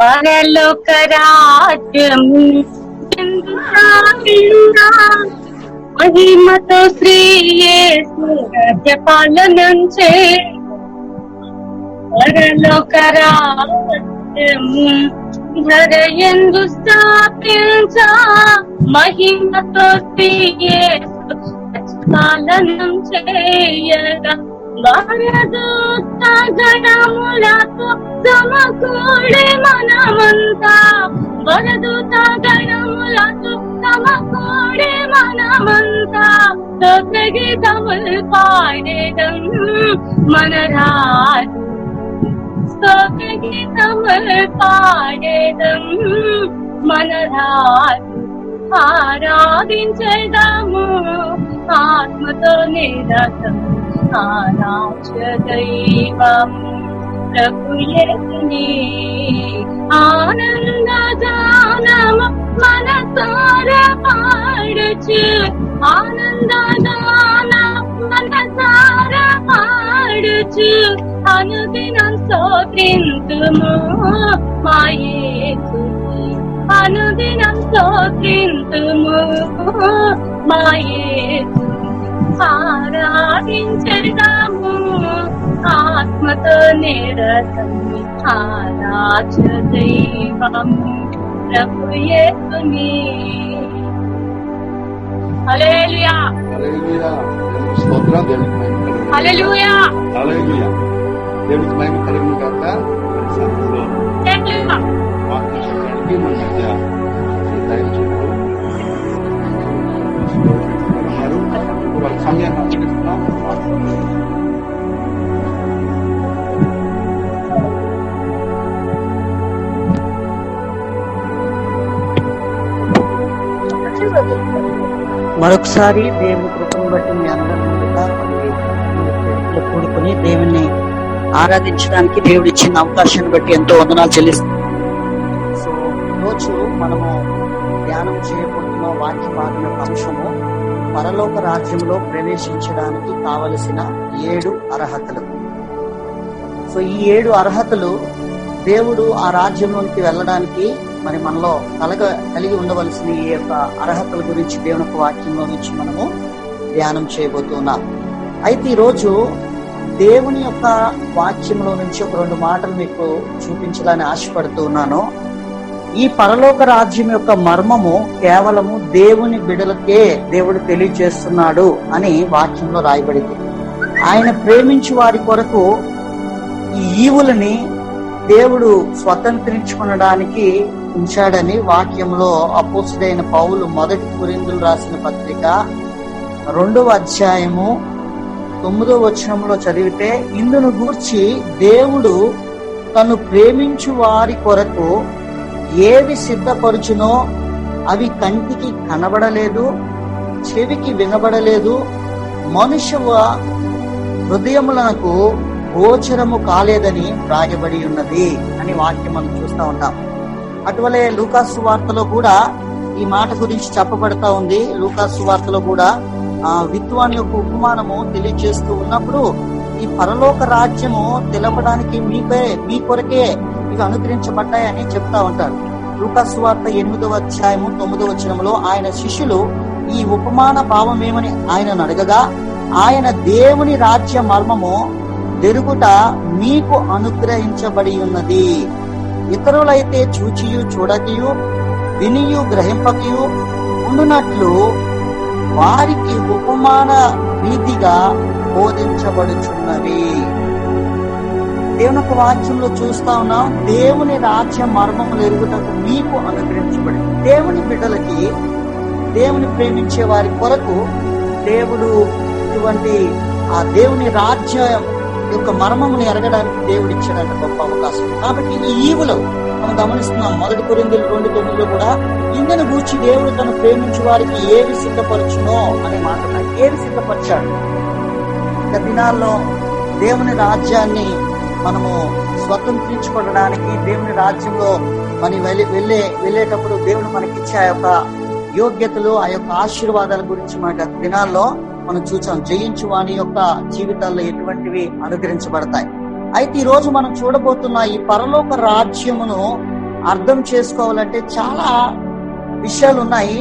పరలోక రాజ్యము మహిమతో శ్రీ యేసు రాజ్య పాలనం చే పరలోక రాజ్యము ధరయందు స్థాపించ మహిమతో శ్రీ యేసు పాలనం చేయగా వరదూత గణములతో సమకూడే మనమంతా వరదూత గణములతో సమకూడే మనమంతా స్తోత్రగీతములు పాడేదం మన రాజు స్తోత్రగీతములు పాడేదం మన రాజు ఆరాధించేదము ఆత్మతో నిరతం ఆరాధ్య దైవం ప్రభు యేసుని ఆనంద గానము మనసారా పాడుచు ఆనంద గానము మనసారా పాడుచు అనుదినం స్తోత్రింతుము మా యేసుని అనుదినం స్తోత్రింతుము మా యేసుని ఆరాధించదాము ఆత్మతో నిరతం ఆరాధ్య దైవము ప్రభు యేసుని. హల్లెలూయా స్తోత్రం. దేవునికి మహిమ కలుగును. హల్లెలూయా హల్లెలూయా. దేవునికి మహిమ కలుగును గాక. వాక్యం చెప్పడానికి మన మధ్య దైవజనులు ఉన్నారు. వాళ్ళ సమయాన్ని అనుసరిస్తున్నాం. మరొకసారి దేవుని కృపను బట్టి మీ అందరి ముందుగా కూడుకుని దేవుణ్ణి ఆరాధించడానికి దేవుడు ఇచ్చిన అవకాశాన్ని బట్టి ఎంతో వందనాలు చెల్లిస్తున్నాం. సో ఈరోజు మనము ధ్యానం చేయబోతున్న వాక్య భాగం యొక్క అంశము పరలోక రాజ్యంలో ప్రవేశించడానికి కావలసిన 7 అర్హతలు. సో ఈ 7 అర్హతలు దేవుడు ఆ రాజ్యంలోనికి వెళ్ళడానికి మరి మనలో కలిగి ఉండవలసిన ఈ యొక్క అర్హతల గురించి దేవుని యొక్క వాక్యంలో నుంచి మనము ధ్యానం చేయబోతున్నాం. అయితే ఈరోజు దేవుని యొక్క వాక్యంలో నుంచి ఒక 2 మాటలు మీకు చూపించాలని ఆశపడుతూ ఉన్నాను. ఈ పరలోక రాజ్యం యొక్క మర్మము కేవలము దేవుని బిడ్డలకే దేవుడు తెలియజేస్తున్నాడు అని వాక్యంలో రాయబడింది. ఆయన ప్రేమించి వారి కొరకు ఈ ఈవులని దేవుడు స్వతంత్రించుకొనడానికి ఉంచాడని వాక్యంలో అపోస్తుడైన పౌలు 1 కొరింథీయులు రాసిన పత్రిక 2వ అధ్యాయము 9వ వచనంలో చదివితే, ఇందును గూర్చి దేవుడు తను ప్రేమించు వారి కొరకు ఏవి సిద్ధపరుచునో అవి కంటికి కనబడలేదు, చెవికి వినబడలేదు, మనుష్య హృదయములకు గోచరము కాలేదని రాయబడి ఉన్నది అని వాక్యం మనం చూస్తూ ఉంటాం. అటువలే లూకాసు వార్తలో కూడా ఈ మాట గురించి చెప్పబడతా ఉంది. లూకాసు వార్తలో కూడా విత్వాని యొక్క ఉపమానము తెలియజేస్తూ ఉన్నప్పుడు ఈ పరలోక రాజ్యము తెలపడానికి మీ కొరకే ఇవి అనుగ్రహించబడ్డాయని చెప్తా ఉంటారు. లూకాసు వార్త 8వ అధ్యాయము 9వ వచనంలో ఆయన శిష్యులు ఈ ఉపమాన భావం ఏమని ఆయనను అడగగా, ఆయన దేవుని రాజ్య మర్మము ఎరుగుట మీకు అనుగ్రహించబడి ఉన్నది. ఇతరులైతే చూచియు చూడకయు వినియు గ్రహింపకయు ఉండునట్లు వారికి ఉపమాన రీతిగా బోధించబడుచున్నవి. దేవుని యొక్క వాక్యంలో చూస్తా ఉన్నాం, దేవుని రాజ్య మర్మములు ఎరుగుటకు మీకు అనుగ్రహించబడింది. దేవుని బిడ్డలకి, దేవుని ప్రేమించే వారి కొరకు దేవుడు ఇటువంటి ఆ దేవుని రాజ్య యొక్క మర్మమును ఎరగడానికి దేవుడు ఇచ్చాడంటే గొప్ప అవకాశం. కాబట్టి ఈ ఈవులు మనం గమనిస్తున్నాం. 1 కొరింథీయులు 2:9 కూడా ఇందును గూర్చి దేవుడు తను ప్రేమించు వారికి ఏవి సిద్ధపరచునో అనే మాట. ఏవి సిద్ధపరిచాడు? గత దినాల్లో దేవుని రాజ్యాన్ని మనము స్వతంత్రించుకోవడానికి, దేవుని రాజ్యంలో మనం వెళ్ళేటప్పుడు దేవుడు మనకిచ్చే ఆ యొక్క యోగ్యతలు, ఆ యొక్క ఆశీర్వాదాల గురించి మన గత దినాల్లో మనం చూసాం. జయించు వాని యొక్క జీవితాల్లో ఎటువంటివి అనుగ్రహించబడతాయి. అయితే ఈ రోజు మనం చూడబోతున్న ఈ పరలోక రాజ్యమును అర్థం చేసుకోవాలంటే చాలా విషయాలు ఉన్నాయి.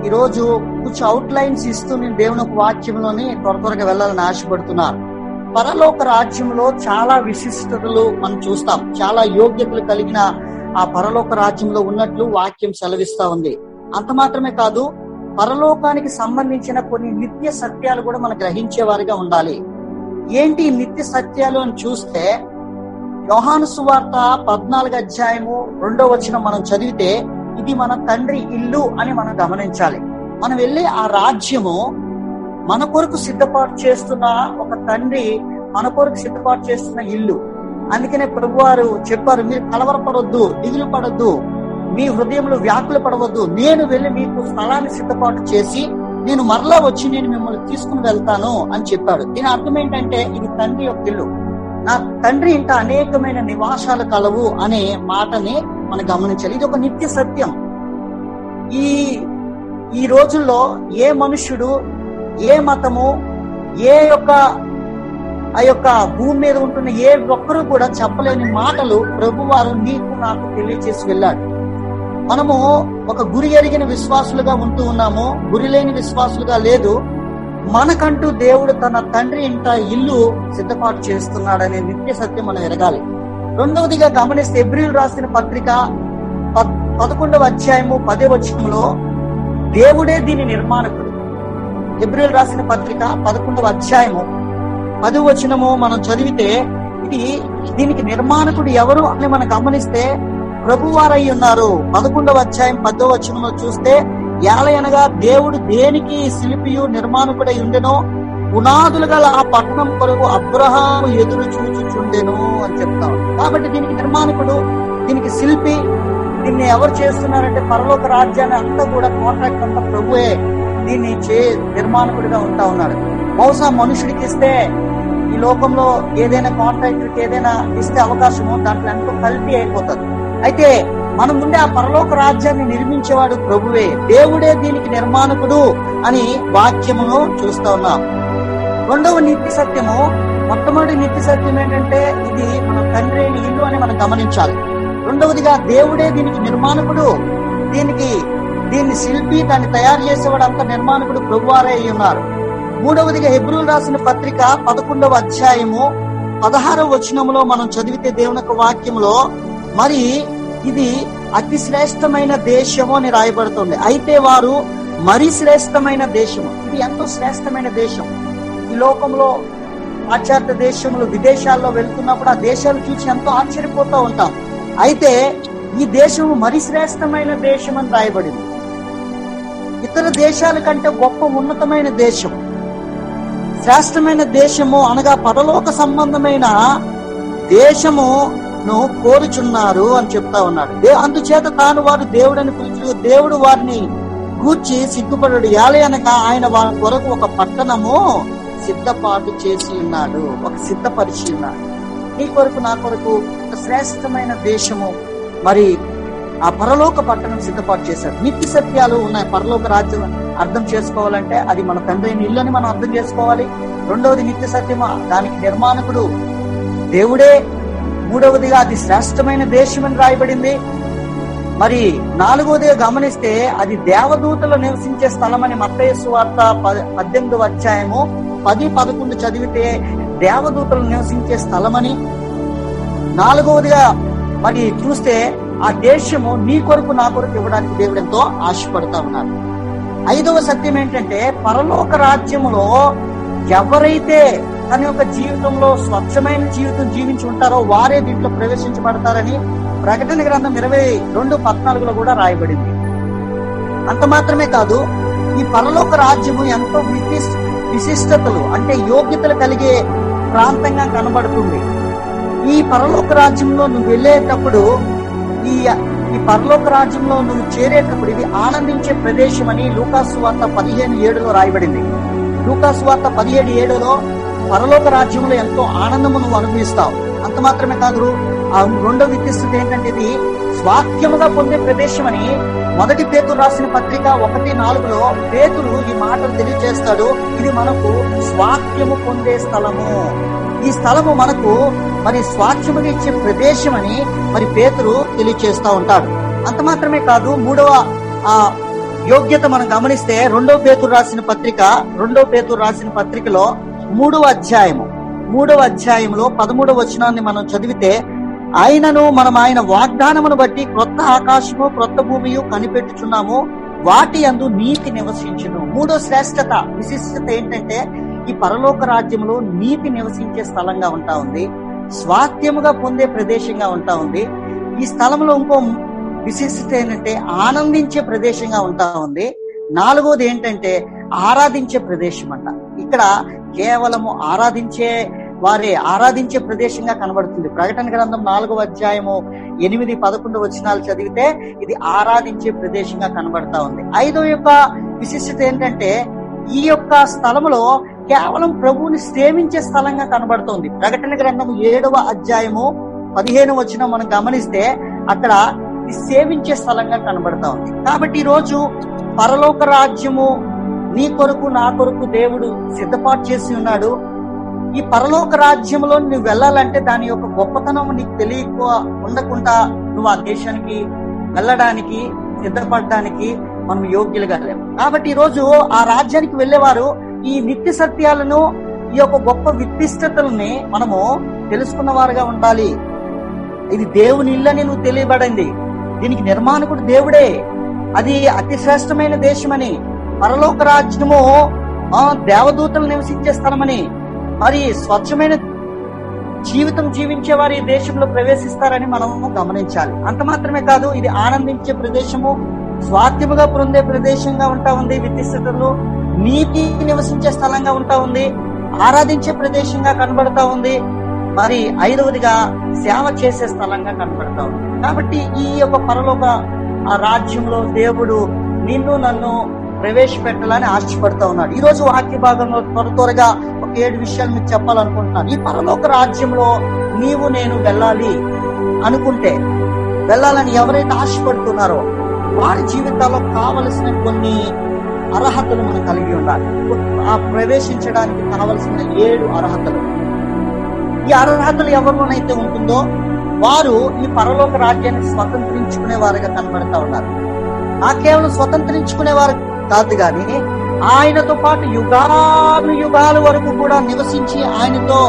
ఈరోజు కొంచెం అవుట్ లైన్స్ ఇస్తూ నేను దేవుని ఒక వాక్యంలోని త్వరగా వెళ్ళాలని ఆశపడుతున్నాను. పరలోక రాజ్యంలో చాలా విశిష్టతలు మనం చూస్తాం. చాలా యోగ్యతలు కలిగిన ఆ పరలోక రాజ్యంలో ఉన్నట్లు వాక్యం సెలవిస్తా ఉంది. అంత మాత్రమే కాదు, పరలోకానికి సంబంధించిన కొన్ని నిత్య సత్యాలు కూడా మనం గ్రహించే వారిగా ఉండాలి. ఏంటి నిత్య సత్యాలు అని చూస్తే, యోహాను సువార్త 14 అధ్యాయము 2వ వచనం మనం చదివితే, ఇది మన తండ్రి ఇల్లు అని మనం గమనించాలి. మనం వెళ్ళే ఆ రాజ్యము మన కొరకు సిద్ధపాటు చేస్తున్న ఒక తండ్రి, మన కొరకు సిద్ధపాటు చేస్తున్న ఇల్లు. అందుకనే ప్రభువారు చెప్పారు, మీరు కలవరపడొద్దు, దిగులు పడొద్దు, మీ హృదయంలో వ్యాకులు పడవద్దు, నేను వెళ్ళి మీకు స్థలాన్ని సిద్ధపాటు చేసి నేను మరలా వచ్చి నేను మిమ్మల్ని తీసుకుని వెళ్తాను అని చెప్పాడు. దీని అర్థం ఏంటంటే, ఇది తండ్రి యొక్క ఇల్లు. నా తండ్రి ఇంట అనేకమైన నివాసాలు కలవు అనే మాటని మనం గమనించాలి. ఇది ఒక నిత్య సత్యం. ఈ రోజుల్లో ఏ మనుష్యుడు, ఏ మతము, ఆ యొక్క భూమి మీద ఉంటున్న ఏ ఒక్కరు కూడా చెప్పలేని మాటలు ప్రభువారు నీకు నాకు తెలియచేసి వెళ్ళాడు. మనము ఒక గురి ఎరిగిన విశ్వాసులుగా ఉంటూ ఉన్నాము, గురి లేని విశ్వాసులుగా లేదు. మనకంటూ దేవుడు తన తండ్రి ఇంట ఇల్లు సిద్ధపాటు చేస్తున్నాడనే నిత్య సత్యం మనం ఎరగాలి. రెండవదిగా గమనిస్తే, హెబ్రీయులు రాసిన పత్రిక 11వ అధ్యాయము 10వ వచనంలో దేవుడే దీని నిర్మాణకుడు. హెబ్రీయులు రాసిన పత్రిక 11వ అధ్యాయము 10వ వచనము మనం చదివితే, దీనికి నిర్మాణకుడు ఎవరు అని మనం గమనిస్తే ప్రభువారై ఉన్నారు. 11వ అధ్యాయం 10వ వచనంలో చూస్తే, ఏలయనగా దేవుడు దేనికి శిల్పియు నిర్మాణకుడై ఉండెనో, పునాదులు గల ఆ పట్టణం కొరకు అబ్రహాము ఎదురు చూచుచుండెను అని చెప్తాం. కాబట్టి దీనికి నిర్మాణకుడు, దీనికి శిల్పి. దీన్ని ఎవరు చేస్తున్నారంటే, పరలోక రాజ్యాన్ని అంతా కూడా కాంట్రాక్ట్ అంతా ప్రభువే దీన్ని నిర్మాణకుడిగా ఉంటా ఉన్నాడు. బహుశా మనుషుడికి ఇస్తే, ఈ లోకంలో ఏదైనా కాంట్రాక్టర్కి ఏదైనా ఇస్తే అవకాశము, దాంట్లో ఎంతో కల్తీ అయిపోతుంది. అయితే మనం ముందే ఆ పరలోక రాజ్యాన్ని నిర్మించేవాడు ప్రభువే, దేవుడే దీనికి నిర్మాణకుడు అని వాక్యమును చూస్తా ఉన్నాం. రెండవ నిత్య సత్యము, మొట్టమొదటి నిత్య సత్యం ఏంటంటే, ఇది మన తండ్రి ఇల్లు అని మనం గమనించాలి. రెండవదిగా దేవుడే దీనికి నిర్మాణకుడు, దీన్ని శిల్పి, దాన్ని తయారు చేసేవాడు అంత నిర్మాణకుడు ప్రభువారే అయి ఉన్నారు. మూడవదిగా హెబ్రీయులు రాసిన పత్రిక 11వ అధ్యాయము 16వ వచనములో మనం చదివితే దేవుని యొక్క వాక్యములో, మరి ఇది అతి శ్రేష్టమైన దేశము అని రాయబడుతుంది. అయితే వారు మరి శ్రేష్టమైన దేశము. ఇది ఎంతో శ్రేష్టమైన దేశం. ఈ లోకంలో పాశ్చాత్య దేశములు, విదేశాల్లో వెళ్తున్నప్పుడు ఆ దేశాలు చూసి ఎంతో ఆశ్చర్యపోతూ ఉంటాం. అయితే ఈ దేశము మరి శ్రేష్టమైన దేశం అని రాయబడింది. ఇతర దేశాల కంటే గొప్ప ఉన్నతమైన దేశం, శ్రేష్టమైన దేశము అనగా పరలోక సంబంధమైన దేశమును కోరుచున్నారు అని చెప్తా ఉన్నాడు. అందుచేత తాను వారు దేవుడని పిలుచు, దేవుడు వారిని గూర్చి సిగ్గుపడు. ఏలయనగా ఆయన వారి కొరకు ఒక పట్టణము సిద్ధపాటు చేసి ఉన్నాడు, ఒక సిద్ధపరిచి ఉన్నాడు. నీ కొరకు, నా కొరకు ఒక శ్రేష్టమైన దేశము, మరి ఆ పరలోక పట్టణం సిద్ధపాటు చేశాడు. నిత్య సత్యాలు ఉన్నాయి. పరలోక రాజ్యం అర్థం చేసుకోవాలంటే అది మన తండ్రి ఇల్లు అని మనం అర్థం చేసుకోవాలి. రెండవది నిత్య సత్యము, దానికి నిర్మాణకుడు దేవుడే. మూడవదిగా అది శ్రేష్టమైన దేశం అని రాయబడింది. మరి నాలుగవదిగా గమనిస్తే, అది దేవదూతలు నివసించే స్థలం అని మత్తయి సువార్త 18వ అధ్యాయము 10-11 చదివితే దేవదూతలు నివసించే స్థలమని. నాలుగవదిగా మరి చూస్తే, ఆ దేశము నీ కొరకు, నా కొరకు ఇవ్వడానికి దేవుడు ఎంతో ఆశపడతా ఉన్నారు. ఐదవ సత్యం ఏంటంటే, పరలోక రాజ్యములో ఎవరైతే తన యొక్క జీవితంలో స్వచ్ఛమైన జీవితం జీవించి ఉంటారో వారే దీంట్లో ప్రవేశించబడతారని ప్రకటన గ్రంథం 22:14 కూడా రాయబడింది. అంత మాత్రమే కాదు, ఈ పరలోక రాజ్యము ఎంతో విశిష్టతలు అంటే యోగ్యతలు కలిగే ప్రాంతంగా కనబడుతుంది. ఈ పరలోక రాజ్యంలో నువ్వు వెళ్ళేటప్పుడు, ఈ పరలోక రాజ్యంలో నువ్వు చేరేటప్పుడు ఇది ఆనందించే ప్రదేశం అని లూకాసు వార్త 15:7 రాయబడింది. లూకాసు వార్త 17:7 పరలోక రాజ్యంలో ఎంతో ఆనందము నువ్వు అనుభవిస్తావు. అంత మాత్రమే కాదు, ఆ రెండో విశిష్టత ఏంటంటే, ఇది స్వాస్థ్యముగా పొందే ప్రదేశం అని 1 పేతురు రాసిన పత్రిక 1:4 పేతురు ఈ మాటలు తెలియజేస్తాడు. ఇది మనకు స్వాస్థ్యము పొందే స్థలము. ఈ ఈ స్థలము మనకు మరి స్వాస్థ్యముగా ఇచ్చే ప్రదేశం అని మరి పేతురు తెలియచేస్తా ఉంటాడు. అంత మాత్రమే కాదు, మూడవ యోగ్యత మనం గమనిస్తే రెండో పేతురు రాసిన పత్రికలో మూడవ అధ్యాయంలో 13వ వచనాన్ని మనం చదివితే, ఆయనను మనం ఆయన వాగ్దానమును బట్టి క్రొత్త ఆకాశము క్రొత్త భూమియు కనిపెట్టుచున్నాము, వాటి యందు నీతి నివసించును. మూడో విశిష్టత ఏంటంటే ఈ పరలోక రాజ్యంలో నీతి నివసించే స్థలంగా ఉంటా ఉంది, స్వాస్థ్యముగా పొందే ప్రదేశంగా ఉంటా ఉంది. ఈ స్థలంలో ఇంకో విశిష్టత ఏంటంటే ఆనందించే ప్రదేశంగా ఉంటా ఉంది. నాలుగోది ఏంటంటే ఆరాధించే ప్రదేశం అంట. ఇక్కడ కేవలము ఆరాధించే ప్రదేశంగా కనబడుతుంది. ప్రకటన గ్రంథం 4వ అధ్యాయము 8-11 వచనాలు చదివితే ఇది ఆరాధించే ప్రదేశంగా కనబడతా ఉంది. ఐదో యొక్క విశిష్టత ఏంటంటే ఈ యొక్క స్థలములో కేవలం ప్రభువుని సేవించే స్థలంగా కనబడుతోంది. ప్రకటన గ్రంథం 7వ అధ్యాయము 15వ వచనం మనం గమనిస్తే అక్కడ సేవించే స్థలంగా కనబడతా ఉంది. కాబట్టి ఈ రోజు పరలోక రాజ్యము నీ కొరకు నా కొరకు దేవుడు సిద్ధపాటు చేసి ఉన్నాడు. ఈ పరలోక రాజ్యంలో నువ్వు వెళ్ళాలంటే దాని యొక్క గొప్పతనం నీకు తెలియక ఉండకుండా నువ్వు ఆ దేశానికి వెళ్ళడానికి సిద్ధపడడానికి మనం యోగ్యులుగా లేవు. కాబట్టి ఈ రోజు ఆ రాజ్యానికి వెళ్ళేవారు ఈ నిత్య సత్యాలను, ఈ యొక్క గొప్ప విశిష్టతల్ని మనము తెలుసుకున్న వారుగా ఉండాలి. ఇది దేవుని ఇల్లని నువ్వు తెలియబడింది, దీనికి నిర్మాణకుడు దేవుడే, అది అతి శ్రేష్టమైన దేశమని, పరలోక రాజ్యము దేవదూతలు నివసించే స్థలమని, మరి స్వచ్ఛమైన జీవితం జీవించే వారు ఈ దేశంలో ప్రవేశిస్తారని మనము గమనించాలి. అంత మాత్రమే కాదు, ఇది ఆనందించే ప్రదేశము, స్వాస్థ్యముగా పొందే ప్రదేశంగా ఉంటా ఉంది, విశిష్టతలు నీతి నివసించే స్థలంగా ఉంటా ఉంది, ఆరాధించే ప్రదేశంగా కనబడతా ఉంది, మరి ఐదవదిగా సేవ చేసే స్థలంగా కనబడతా ఉంది. కాబట్టి ఈ యొక్క పరలోక రాజ్యంలో దేవుడు నిన్ను నన్ను ప్రవేశపెట్టాలని ఆశపడతా ఉన్నాడు. ఈ రోజు వాక్య భాగంలో త్వరగా ఒక 7 విషయాలు మీకు చెప్పాలనుకుంటున్నాను. ఈ పరలోక రాజ్యంలో నీవు నేను వెళ్ళాలి అనుకుంటే, వెళ్ళాలని ఎవరైతే ఆశపడుతున్నారో వారి జీవితాల్లో కావలసిన కొన్ని అర్హతలు మనం కలిగి ఉండాలి. ఆ ప్రవేశించడానికి కావలసిన 7 అర్హతలు. ఈ అర్హతలు ఎవరిలోనైతే ఉంటుందో వారు ఈ పరలోక రాజ్యాన్ని స్వతంత్రించుకునే వారుగా కనబడతా ఉన్నారు. కేవలం స్వతంత్రించుకునేవారు కాదు గాని ఆయనతో పాటు యుగాలు వరకు కూడా నివసించి ఆయనతో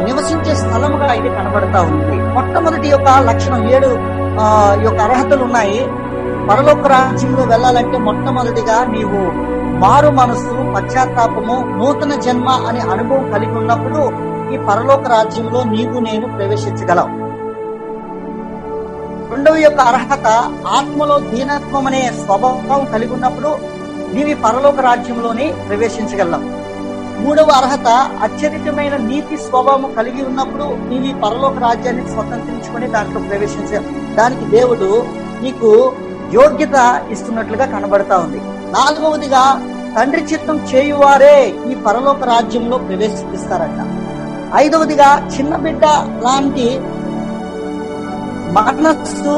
నివసించే స్థలముగా ఇది కనబడతా ఉంది. మొట్టమొదటి యొక్క లక్షణం 7 యొక్క అర్హతలు ఉన్నాయి. పరలోక రాజ్యంలో వెళ్ళాలంటే మొట్టమొదటిగా నీవు మారు మనస్సు, పశ్చాత్తాపము, నూతన జన్మ అనే అనుభవం కలిగి ఉన్నప్పుడు ఈ పరలోక రాజ్యంలో నీవు నేను ప్రవేశించగలవు. రెండవ యొక్క అర్హత ఆత్మలో దీనత్వం అనే స్వభావం కలిగి ఉన్నప్పుడు నీవి పరలోక రాజ్యంలోని ప్రవేశించగలవు. మూడవ అర్హత అత్యధికమైన నీతి స్వభావం కలిగి ఉన్నప్పుడు నీవి పరలోక రాజ్యాన్ని స్వతంత్రించుకొని దాంట్లో దానికి దేవుడు నీకు యోగ్యత ఇస్తున్నట్లుగా కనబడతా ఉంది. నాలుగవదిగా తండ్రి చిత్తం చేయువారే ఈ పరలోక రాజ్యంలో ప్రవేశిస్తారంట. ఐదవదిగా చిన్న బిడ్డ లాంటి మనస్సు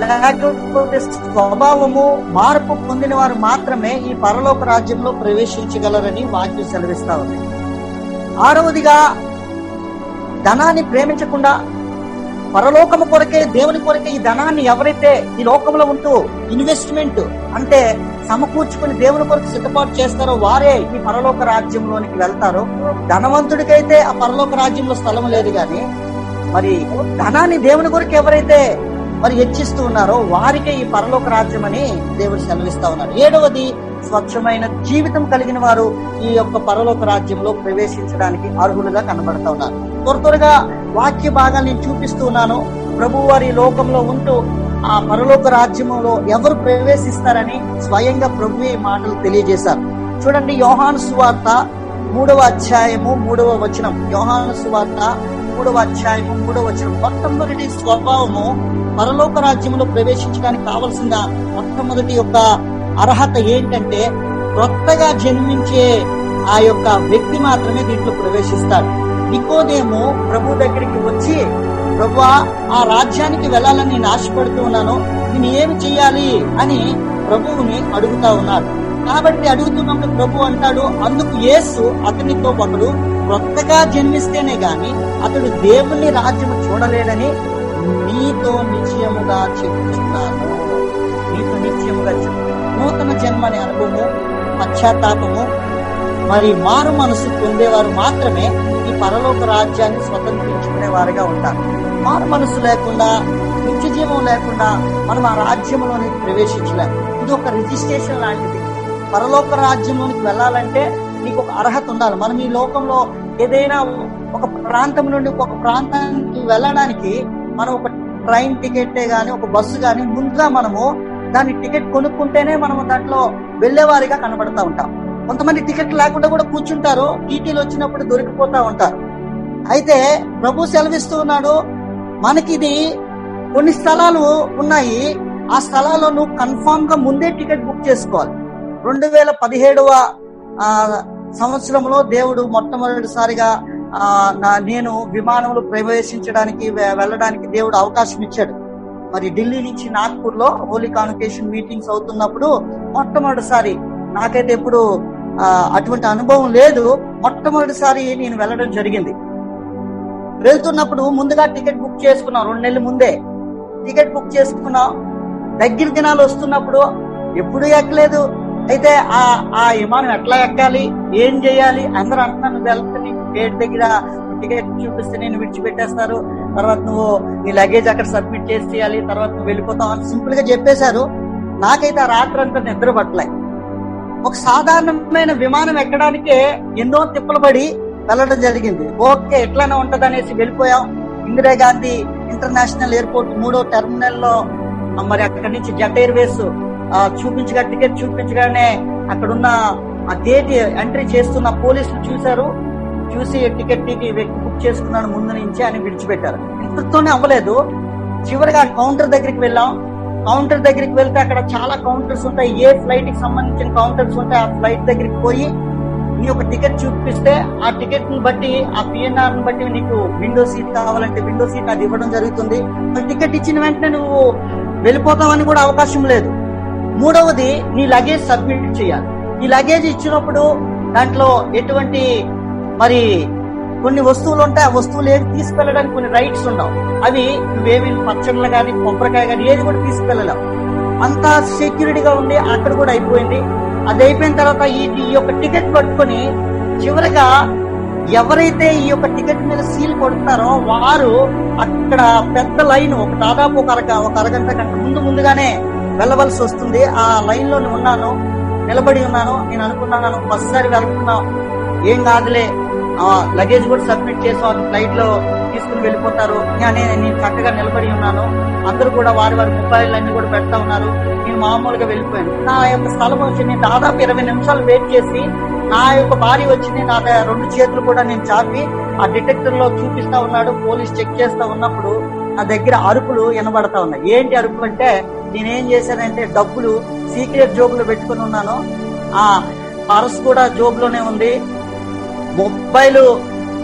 లేకపోతే స్వభావము మార్పు పొందిన వారు మాత్రమే ఈ పరలోక రాజ్యంలో ప్రవేశించగలరని వాక్యం సెలవిస్తా ఉంది. ఆరవదిగా ధనాన్ని ప్రేమించకుండా పరలోకము కొరకే, దేవుని కొరకే ఈ ధనాన్ని ఎవరైతే ఈ లోకంలో ఉంటూ ఇన్వెస్ట్మెంట్ అంటే సమకూర్చుకుని దేవుని కొరకు సిద్ధపాటు చేస్తారో వారే ఈ పరలోక రాజ్యంలోనికి వెళ్తారు. ధనవంతుడికైతే ఆ పరలోక రాజ్యంలో స్థలం లేదు గాని మరి ధనాన్ని దేవుని కొరకు ఎవరైతే మరి హెచ్చిస్తూ ఉన్నారో వారికే ఈ పరలోక రాజ్యం అని దేవుడు సెలవిస్తా ఉన్నారు. ఏడవది స్వచ్ఛమైన జీవితం కలిగిన వారు ఈ యొక్క పరలోక రాజ్యంలో ప్రవేశించడానికి అర్హులుగా కనబడతా ఉన్నారు. త్వరగా వాక్య భాగాన్ని నేను చూపిస్తూ ఉన్నాను. ప్రభు వారి లోకంలో ఉంటూ ఆ పరలోక రాజ్యంలో ఎవరు ప్రవేశిస్తారని స్వయంగా ప్రభు ఈ మాటలు తెలియజేశారు. చూడండి, యోహాను సువార్త 3వ అధ్యాయము 3వ వచనం. యోహాను సువార్త 3వ అధ్యాయము 3వ వచనం. మొట్టమొదటి స్వభావము పరలోక రాజ్యంలో ప్రవేశించడానికి కావలసిన మొట్టమొదటి యొక్క అర్హత ఏంటంటే కొత్తగా జన్మించే ఆ యొక్క వ్యక్తి మాత్రమే దీంట్లో ప్రవేశిస్తాడు. నికోదేము ప్రభు దగ్గరికి వచ్చి, ప్రభువా ఆ రాజ్యానికి వెళ్ళాలని నేను ఆశపడుతూ ఉన్నాను, నేను ఏమి చెయ్యాలి అని ప్రభువుని అడుగుతా ఉన్నాడు. కాబట్టి అడుగుతున్నప్పుడు ప్రభు అంటాడు, అందుకు యేసు అతనితో ఒకడు క్రొత్తగా జన్మిస్తేనే గాని అతడు దేవుని రాజ్యము చూడలేడని నీతో నిశ్చయముగా చెప్తున్నాను. నీతో నిశ్చయముగా నూతన జన్మ అనే అనుభవము, పశ్చాత్తాపము మరి మారు మనసు పొందేవారు మాత్రమే ఈ పరలోక రాజ్యాన్ని స్వతంత్రించుకునే వారిగా ఉంటారు. మారు మనసు లేకుండా, నిత్య జీవం లేకుండా మనం ఆ రాజ్యంలోని ప్రవేశించలేము. ఇది ఒక రిజిస్ట్రేషన్ లాంటిది. పరలోక రాజ్యంలోనికి వెళ్ళాలంటే నీకు ఒక అర్హత ఉండాలి. మనం ఈ లోకంలో ఏదైనా ఒక ప్రాంతం నుండి ఒక ప్రాంతానికి వెళ్ళడానికి మనం ఒక ట్రైన్ టికెట్ గాని, ఒక బస్సు గాని ముందుగా మనము దాని టికెట్ కొనుక్కుంటేనే మనము దాంట్లో వెళ్లేవారిగా కనబడతా ఉంటాం. కొంతమంది టికెట్ లేకుండా కూడా కూర్చుంటారు, టీటీలు వచ్చినప్పుడు దొరికిపోతా ఉంటారు. అయితే ప్రభు సెలవిస్తూ ఉన్నాడు, మనకిది కొన్ని స్థలాలు ఉన్నాయి. ఆ స్థలాల్లో నువ్వు కన్ఫామ్ గా ముందే టికెట్ బుక్ చేసుకోవాలి. 2017వ సంవత్సరంలో దేవుడు మొట్టమొదటిసారిగా నేను విమానంలో ప్రవేశించడానికి వెళ్ళడానికి దేవుడు అవకాశం ఇచ్చాడు. మరి ఢిల్లీ నుంచి నాగ్పూర్ లో హోలీ కాన్వకేషన్ మీటింగ్స్ అవుతున్నప్పుడు మొట్టమొదటిసారి, నాకైతే ఎప్పుడు అటువంటి అనుభవం లేదు, మొట్టమొదటిసారి నేను వెళ్ళడం జరిగింది. వెళ్తున్నప్పుడు ముందుగా టికెట్ బుక్ చేసుకున్నాం, 2 నెలల ముందే టికెట్ బుక్ చేసుకున్నాం. దగ్గర దినాలు వస్తున్నప్పుడు ఎప్పుడు ఎక్కలేదు. అయితే ఆ విమానం ఎట్లా ఎక్కాలి, ఏం చేయాలి, అందరూ అంటున్నాను, వెళ్తే నీకు గేట్ దగ్గర టికెట్ చూపిస్తే నేను విడిచిపెట్టేస్తారు, తర్వాత నువ్వు నీ లగేజ్ అక్కడ సబ్మిట్ చేసి చేయాలి, తర్వాత నువ్వు వెళ్ళిపోతావు అని సింపుల్ గా చెప్పేశారు. నాకైతే ఆ రాత్రి అంతా నిద్ర పట్టలే. ఒక సాధారణమైన విమానం ఎక్కడానికే ఎన్నో తిప్పలు పడి వెళ్ళడం జరిగింది. ఓకే, ఎట్లానే ఉంటది అనేసి వెళ్ళిపోయాం. ఇందిరాగాంధీ ఇంటర్నేషనల్ ఎయిర్పోర్ట్ 3వ టెర్మినల్ లో మరి అక్కడి నుంచి జెట్ ఎయిర్వేస్ చూపించగా టికెట్ చూపించగానే అక్కడున్న ఆ గేట్ ఎంట్రీ చేస్తున్న పోలీసులు చూశారు. చూసి టికెట్ బుక్ చేసుకున్నాను ముందు నుంచి అని విడిచిపెట్టారు. ఇంతతోనే అవ్వలేదు, చివరిగా కౌంటర్ దగ్గరికి వెళ్ళాం. కౌంటర్ దగ్గరికి వెళ్తే అక్కడ చాలా కౌంటర్స్ ఉంటాయి, ఏ ఫ్లైట్ కి సంబంధించిన కౌంటర్స్ ఉంటాయి. ఆ ఫ్లైట్ దగ్గరికి పోయి నీ ఒక టికెట్ చూపిస్తే ఆ టికెట్ ని బట్టి, ఆ పిఎన్ఆర్ ని బట్టి నీకు విండో సీట్ కావాలంటే విండో సీట్ అది ఇవ్వడం జరుగుతుంది. టికెట్ ఇచ్చిన వెంటనే నువ్వు వెళ్ళిపోతావని కూడా అవకాశం లేదు. 3వది, నీ లగేజ్ సబ్మిట్ చేయాలి. ఈ లగేజ్ ఇచ్చినప్పుడు దాంట్లో ఎటువంటి మరి కొన్ని వస్తువులు ఉంటాయి, ఆ వస్తువులు ఏవి తీసుకెళ్ళడానికి కొన్ని రైట్స్ ఉండవు. అవి నువ్వేమి పచ్చళ్ళు కానీ, కొబ్బరికాయ కానీ ఏది కూడా తీసుకెళ్ళలేవు. అంతా సెక్యూరిటీగా ఉండి అక్కడ కూడా అయిపోయింది. అది అయిపోయిన తర్వాత ఈ యొక్క టికెట్ పట్టుకొని చివరిగా ఎవరైతే ఈ యొక్క టికెట్ మీద సీల్ కొడతారో వారు అక్కడ పెద్ద లైన్, ఒక దాదాపు ఒక అరగంట కంటే ముందుగానే వెళ్ళవలసి వస్తుంది. ఆ లైన్ లో నిలబడి ఉన్నాను. నేను అనుకున్నాను, బస్సారి వెళ్తున్నాం, ఏం కాదులే, లగేజ్ కూడా సబ్మిట్ చేసాం, ఫ్లైట్ లో తీసుకుని వెళ్ళిపోతారు అని నేను చక్కగా నిలబడి ఉన్నాను. అందరూ కూడా వారి మొబైల్ అన్ని కూడా పెడతా ఉన్నారు. నేను మామూలుగా వెళ్ళిపోయాను. నా యొక్క స్థలం వచ్చి నేను దాదాపు 20 నిమిషాలు వెయిట్ చేసి నా యొక్క భార్య వచ్చింది. నా 2 చేతులు కూడా నేను చాపి ఆ డిటెక్టర్ లో చూపిస్తా ఉన్నాడు. పోలీస్ చెక్ చేస్తా ఉన్నప్పుడు నా దగ్గర అరుపులు వినబడతా ఉన్నాయి. ఏంటి అరుపులు అంటే, నేనేం చేశానంటే డబ్బులు సీక్రెట్ జోబులో పెట్టుకుని ఉన్నాను, ఆ పర్స్ కూడా జోబులోనే ఉంది, మొబైల్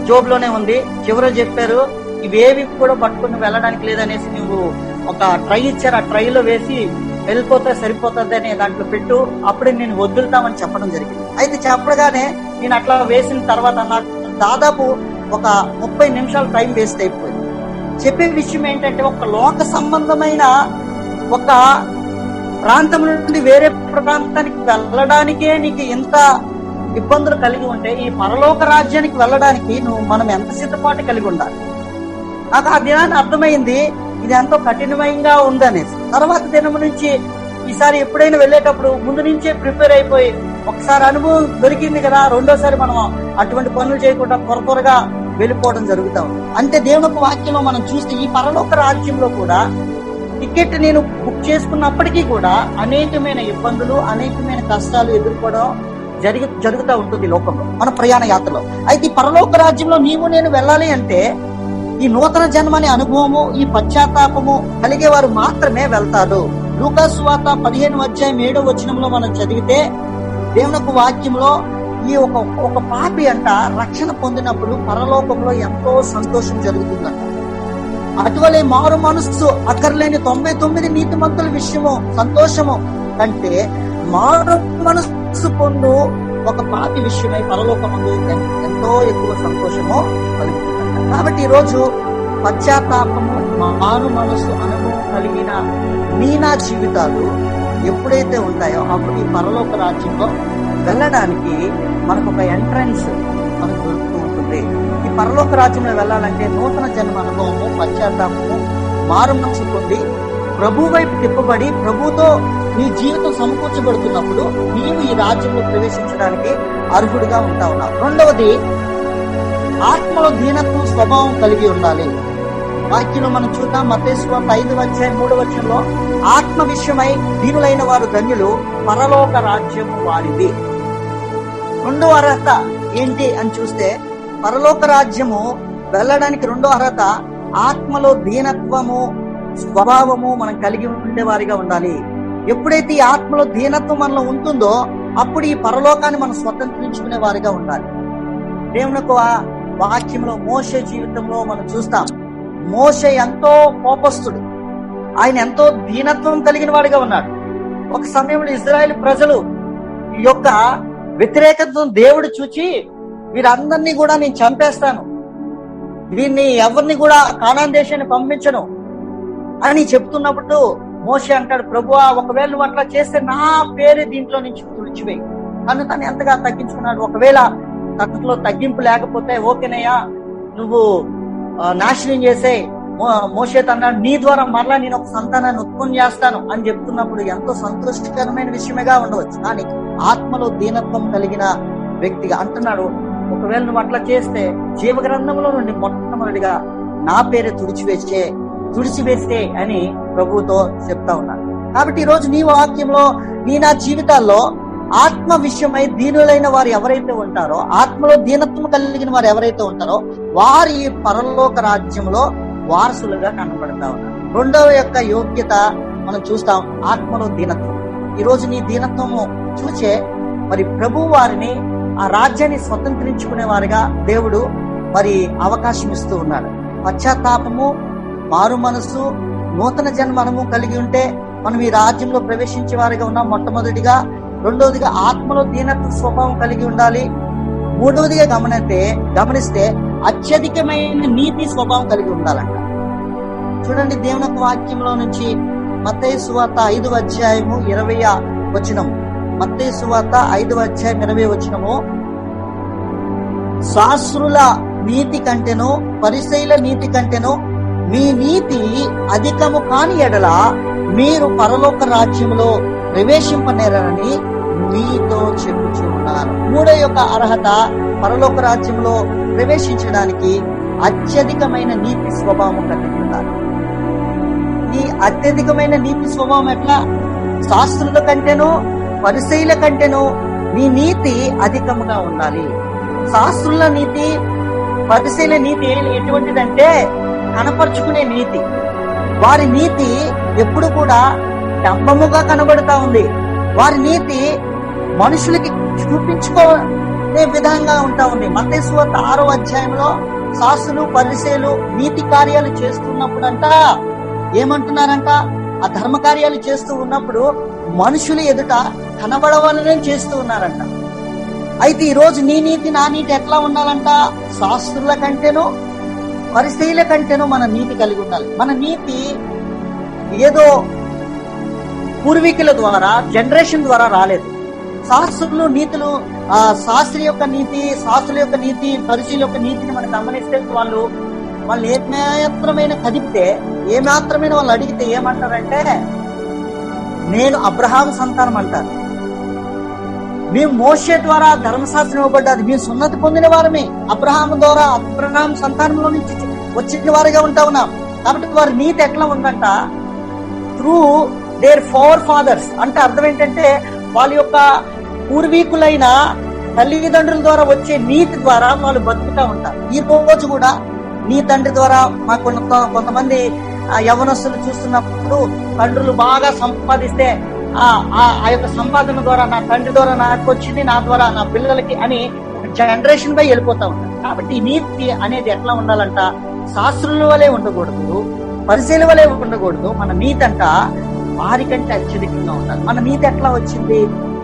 జోబులోనే ఉంది. చివరి చెప్పారు, ఇవేవి కూడా పట్టుకుని వెళ్ళడానికి లేదనేసి నువ్వు ఒక ట్రై ఇచ్చారు, ఆ ట్రైలో వేసి వెళ్ళిపోతే సరిపోతుంది అనే దాంట్లో పెట్టు, అప్పుడే నేను వదులుతామని చెప్పడం జరిగింది. అయితే చెప్పగానే నేను అట్లా వేసిన తర్వాత నాకు దాదాపు ఒక 30 నిమిషాలు టైం వేస్ట్ అయిపోయింది. చెప్పే విషయం ఏంటంటే, ఒక లోక సంబంధమైన ఒక ప్రాంతం నుండి వేరే ప్రాంతానికి వెళ్ళడానికే నీకు ఎంత ఇబ్బందులు కలిగి ఉంటే, ఈ పరలోక రాజ్యానికి వెళ్ళడానికి మనం ఎంత సిద్ధపాటు కలిగి ఉండాలి. నాకు ఆ దినాన్ని అర్థమైంది, ఇది ఎంతో కఠినంగా ఉందనేసి. తర్వాత దినం నుంచి ఈసారి ఎప్పుడైనా వెళ్ళేటప్పుడు ముందు నుంచే ప్రిపేర్ అయిపోయి, ఒకసారి అనుభవం దొరికింది కదా, రెండోసారి మనం అటువంటి పనులు చేయకుండా త్వరగా వెళ్ళిపోవడం జరుగుతాం. అంటే దేవుని వాక్యంలో మనం చూస్తే ఈ పరలోక రాజ్యంలో కూడా టికెట్ నేను బుక్ చేసుకున్నప్పటికీ కూడా అనేకమైన ఇబ్బందులు, అనేకమైన కష్టాలు ఎదుర్కోవడం జరుగుతూ ఉంటుంది లోకంలో, మన ప్రయాణ యాత్రలో. అయితే ఈ పరలోక రాజ్యంలో నీవు నేను వెళ్ళాలి అంటే ఈ నూతన జన్మ అనే అనుభవము, ఈ పశ్చాత్తాపము కలిగే వారు మాత్రమే వెళ్తారు. లూకా సువార్త 15:7 మనం చదివితే దేవుని వాక్యంలో ఈ ఒక పాపి అంట రక్షణ పొందినప్పుడు పరలోకంలో ఎంతో సంతోషం జరుగుతుందంట. అటువలే మారు మనస్సు అక్కర్లేని 99 నీతిమంతుల విషయము సంతోషము కంటే మారు మనస్సు పొందు ఒక పాపి విషయమై పరలోకమందు ఎంతో ఎక్కువ సంతోషము కలుగుతుంది. కాబట్టి ఈ రోజు పశ్చాత్తాపము, మారు మనస్సు అనుభవం కలిగిన నా జీవితాలు ఎప్పుడైతే ఉంటాయో అప్పుడు ఈ పరలోక రాజ్యంలో వెళ్ళడానికి మనకు ఒక ఎంట్రన్స్ మనకు దొరుకుతూ ఉంటుంది. ఈ పరలోక రాజ్యంలో వెళ్ళాలంటే నూతన జన్మ అనుభవము, పశ్చాత్తాపము, మారు మనసు పొంది ప్రభు వైపు తిప్పబడి ప్రభుతో నీ జీవితం సమకూర్చబడుతున్నప్పుడు నీవు ఈ రాజ్యంలో ప్రవేశించడానికి అర్హుడిగా ఉంటా ఉన్నావు. రెండవది, ఆత్మలో దీనత్వం స్వభావం కలిగి ఉండాలి. వాక్యంలో మనం చూద్దాం, మత్తయి సువార్త 5:3 ఆత్మ విషయమై దీనులైన వారు ధన్యులు, పరలోక రాజ్యము వారిది. రెండో అర్హత ఏంటి అని చూస్తే, పరలోక రాజ్యము వెళ్ళడానికి రెండో అర్హత ఆత్మలో దీనత్వము స్వభావము మనం కలిగి ఉండే వారిగా ఉండాలి. ఎప్పుడైతే ఈ ఆత్మలో దీనత్వం మనలో ఉంటుందో అప్పుడు ఈ పరలోకాన్ని మనం స్వతంత్రించుకునే వారిగా ఉండాలి. దేవుని వాక్యంలో మోషే జీవితంలో మనం చూస్తాం. మోషే ఎంతో కోపస్తుడు, ఆయన ఎంతో దీనత్వం కలిగిన వాడిగా ఉన్నాడు. ఒక సమయంలో ఇజ్రాయేల్ ప్రజలు ఈ యొక్క వ్యతిరేకతను దేవుడు చూచి వీరందరినీ కూడా నేను చంపేస్తాను, వీరిని ఎవరిని కూడా కానాన్ దేశాన్ని పంపించను అని చెప్తున్నప్పుడు మోషే అంటాడు, ప్రభువా ఒకవేళ నువ్వు అట్లా చేస్తే నా పేరు దీంట్లో నుంచి తుడిచివేయి. తను ఎంతగా తగ్గించుకున్నాడు. ఒకవేళ తనలో తగ్గింపు లేకపోతే ఓకేనయ్యా నువ్వు నాశనం చేసే. మోషే అన్నాడు, నీ ద్వారా మరలా నేను ఒక సంతానాన్ని ఉత్పన్నం చేస్తాను అని చెప్తున్నప్పుడు ఎంతో సంతోషకరమైన విషయమేగా ఉండవచ్చు. కానీ ఆత్మలో దీనత్వం కలిగిన వ్యక్తిగా అంటున్నాడు, ఒకవేళ నువ్వు అట్లా చేస్తే జీవగ్రంథంలో నుండి మొట్టమొదటిగా నా పేరే తుడిచివేస్తే అని ప్రభువుతో చెప్తా ఉన్నాను. కాబట్టి ఈ రోజు నీ వాక్యంలో నా జీవితాల్లో ఆత్మ విషయమై దీనులైన వారు ఎవరైతే ఉంటారో, ఆత్మలో దీనత్వం కలిగిన వారు ఎవరైతే ఉంటారో వారి పరలోక రాజ్యంలో వారసులుగా కనబడతా ఉన్నారు. రెండవ యొక్క యోగ్యత మనం చూస్తాం, ఆత్మలో దీనత్వం. ఈ రోజు నీ దీనత్వము చూచే మరి ప్రభు వారిని ఆ రాజ్యాన్ని స్వతంత్రించుకునే వారిగా దేవుడు మరి అవకాశం ఇస్తూ ఉన్నాడు. పశ్చాత్తాపము, మారు మనస్సు, నూతన జన్మనము కలిగి ఉంటే మనం ఈ రాజ్యంలో ప్రవేశించే వారిగా ఉన్నాం. మొట్టమొదటిగా. రెండవదిగా ఆత్మలో దీనత్వ స్వభావం కలిగి ఉండాలి. మూడవదిగా గమనిస్తే అత్యధికమైన నీతి స్వభావం కలిగి ఉండాలంట. చూడండి దేవుని వాక్యంలో నుంచి మత్తయి సువార్త 5:20 మత్తయి సువార్త 5:20 శాస్త్రుల నీతి కంటేను పరిసయ్యుల నీతి కంటేను మీ నీతి అధికము కాని ఎడల మీరు పరలోక రాజ్యంలో ప్రవేశింపనేరని మీతో చెప్పుచూ ఉన్నాను. మూడో యొక్క అర్హత పరలోక రాజ్యంలో ప్రవేశించడానికి అత్యధికమైన నీతి స్వభావం కలిగి ఉండాలి. ఈ అత్యధికమైన నీతి స్వభావం ఎట్లా? శాస్త్రుల కంటేనో పరిసయ్యుల కంటేనో మీ నీతి అధికముగా ఉండాలి. శాస్త్రుల నీతి, పరిసయ్యుల నీతి ఎటువంటిదంటే కనపరుచుకునే నీతి. వారి నీతి ఎప్పుడు కూడా డంబముగా కనబడుతా ఉంది. వారి నీతి మనుషులకి చూపించుకునే విధంగా ఉంటా ఉంది. మత్తయి సువార్త 6 శాస్త్రులు పరిసయ్యులు నీతి కార్యాలు చేస్తున్నప్పుడంట ఏమంటున్నారంట? ఆ ధర్మ కార్యాలు చేస్తూ ఉన్నప్పుడు మనుషులు ఎదుట కనబడవాలని చేస్తూ ఉన్నారంట. అయితే ఈ రోజు నీ నీతి నా నీతి ఎట్లా ఉండాలంట? శాస్త్రుల కంటేనో పరిసయ్యుల కంటేనో మన నీతి కలిగి ఉండాలి. మన నీతి ఏదో పూర్వీకుల ద్వారా జనరేషన్ ద్వారా రాలేదు. శాస్త్రులు నీతులు, శాస్త్రి యొక్క నీతి, శాస్త్రుల యొక్క నీతి, పరిశీల యొక్క నీతిని మనం గమనిస్తే వాళ్ళు ఏమాత్రమైన కదిపితే, ఏమాత్రమైన వాళ్ళు అడిగితే ఏమంటారంటే నేను అబ్రహాము సంతానం అంటారు. మేము మోషే ద్వారా ధర్మశాస్త్రం ఇవ్వబడ్డది, మేము సున్నతి పొందిన వారమే, అబ్రహాము ద్వారా అబ్రహాం సంతానంలో నుంచి వచ్చిన వారిగా ఉంటా ఉన్నాం. కాబట్టి వారి నీతి ఎట్లా ఉందంట? త్రూ దేర్ ఫోర్ ఫాదర్స్ అంటే అర్థం ఏంటంటే వాళ్ళ యొక్క పూర్వీకులైన తల్లిదండ్రుల ద్వారా వచ్చే నీతి ద్వారా వాళ్ళు బతుకుతా ఉంటారు. ఈ రోజు కూడా నీ తండ్రి ద్వారా మాకు కొంతమంది యవనస్తులు చూస్తున్నప్పుడు తండ్రులు బాగా సంపాదిస్తే ఆ యొక్క సంపాదన ద్వారా నా తండ్రి ద్వారా నాకు వచ్చింది, నా ద్వారా నా పిల్లలకి అని జనరేషన్ పై వెళ్ళిపోతా ఉంటారు. కాబట్టి ఈ నీతి అనేది ఎట్లా ఉండాలంట? శాస్త్రుల వలె ఉండకూడదు, పరిశీల వలె ఉండకూడదు. మన నీతి అంట వారికంటే అత్యధికంగా ఉండాలి. మన నీతి ఎట్లా వచ్చింది?